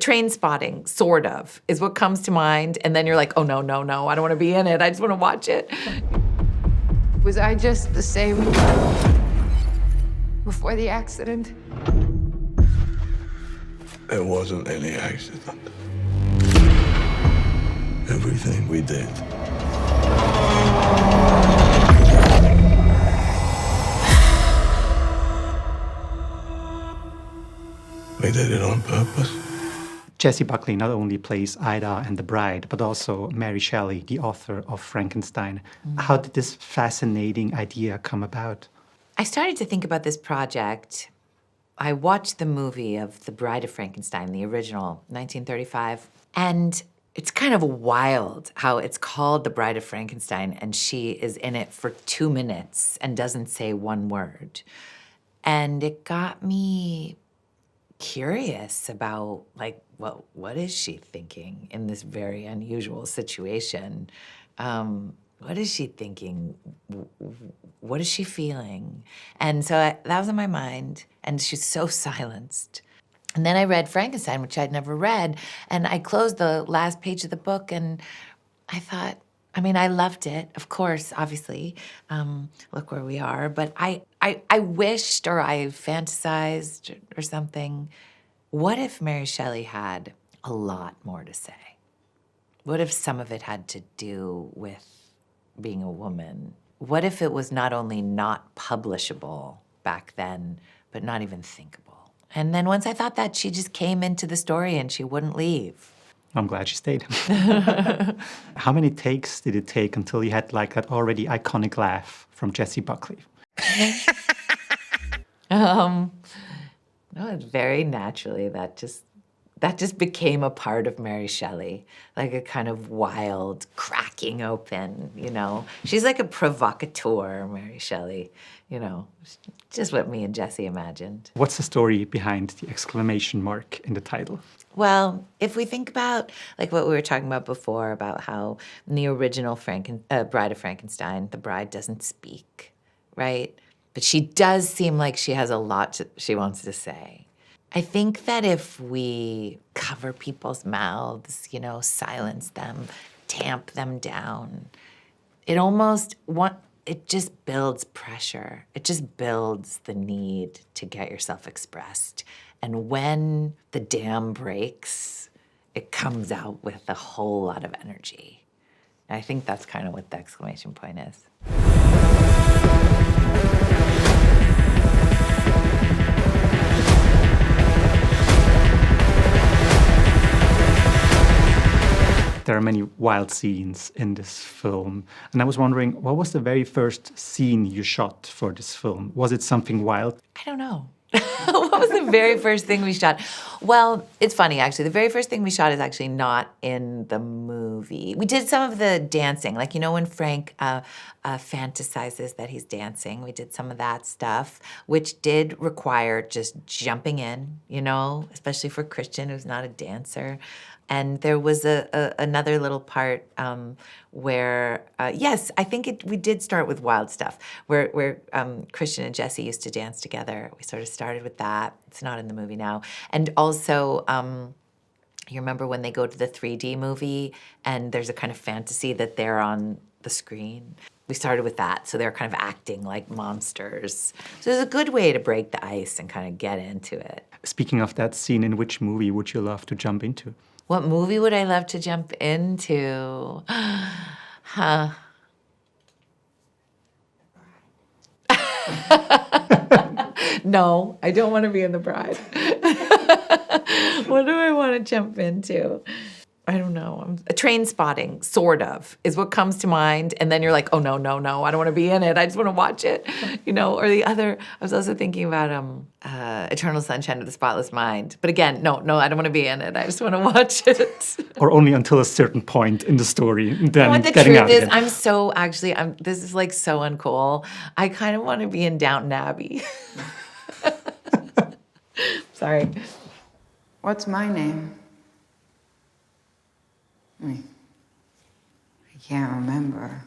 train spotting, sort of, is what comes to mind. And then you're like, oh, no, no, no, I don't want to be in it. I just want to watch it. Was I just the same before the accident? There wasn't any accident. Everything we did. We did it on purpose. Jessie Buckley not only plays Ida and the bride, but also Mary Shelley, the author of Frankenstein. How did this fascinating idea come about? I started to think about this project. I watched the movie of The Bride of Frankenstein, the original, 1935, and it's kind of wild how it's called The Bride of Frankenstein and she is in it for 2 minutes and doesn't say one word. And it got me curious about, like, well, what is she thinking in this very unusual situation? What is she thinking? What is she feeling? And so that was in my mind, and she's so silenced. And then I read Frankenstein, which I'd never read, and I closed the last page of the book, and I thought, I mean, I loved it, of course, obviously. Look where we are. But I wished, or I fantasized or something, what if Mary Shelley had a lot more to say? What if some of it had to do with being a woman? What if it was not only not publishable back then, but not even thinkable? And then once I thought that, she just came into the story and she wouldn't leave. I'm glad she stayed. How many takes did it take until you had like that already iconic laugh from Jessie Buckley? No, it's very naturally that just became a part of Mary Shelley, like a kind of wild cracking open, you know. She's like a provocateur, Mary Shelley, you know, just what me and Jessie imagined. What's the story behind the exclamation mark in the title? Well, if we think about like what we were talking about before, about how in the original Bride of Frankenstein, the bride doesn't speak, right? But she does seem like she has a lot she wants to say. I think that if we cover people's mouths, you know, silence them, tamp them down, it just builds pressure. It just builds the need to get yourself expressed. And when the dam breaks, it comes out with a whole lot of energy. And I think that's kind of what the exclamation point is. There are many wild scenes in this film. And I was wondering, what was the very first scene you shot for this film? Was it something wild? I don't know. What was the very first thing we shot? Well, it's funny, actually. The very first thing we shot is actually not in the movie. We did some of the dancing. Like, you know, when Frank fantasizes that he's dancing, we did some of that stuff, which did require just jumping in, you know, especially for Christian, who's not a dancer. And there was another little part where, yes, I think we did start with wild stuff, where Christian and Jessie used to dance together. We sort of started with that. It's not in the movie now. And also, you remember when they go to the 3D movie and there's a kind of fantasy that they're on the screen? We started with that, so they're kind of acting like monsters. So it's a good way to break the ice and kind of get into it. Speaking of that scene, in which movie would you love to jump into? What movie would I love to jump into? Huh. No, I don't want to be in The Bride. What do I want to jump into? I don't know. Train spotting, sort of, is what comes to mind. And then you're like, oh, no, no, no, I don't want to be in it. I just want to watch it, you know? Or the other, I was also thinking about Eternal Sunshine of the Spotless Mind. But again, no, I don't want to be in it. I just want to watch it. Or only until a certain point in the story, then You know what the getting truth out is? again. This is like so uncool. I kind of want to be in Downton Abbey. Sorry. What's my name? I can't remember.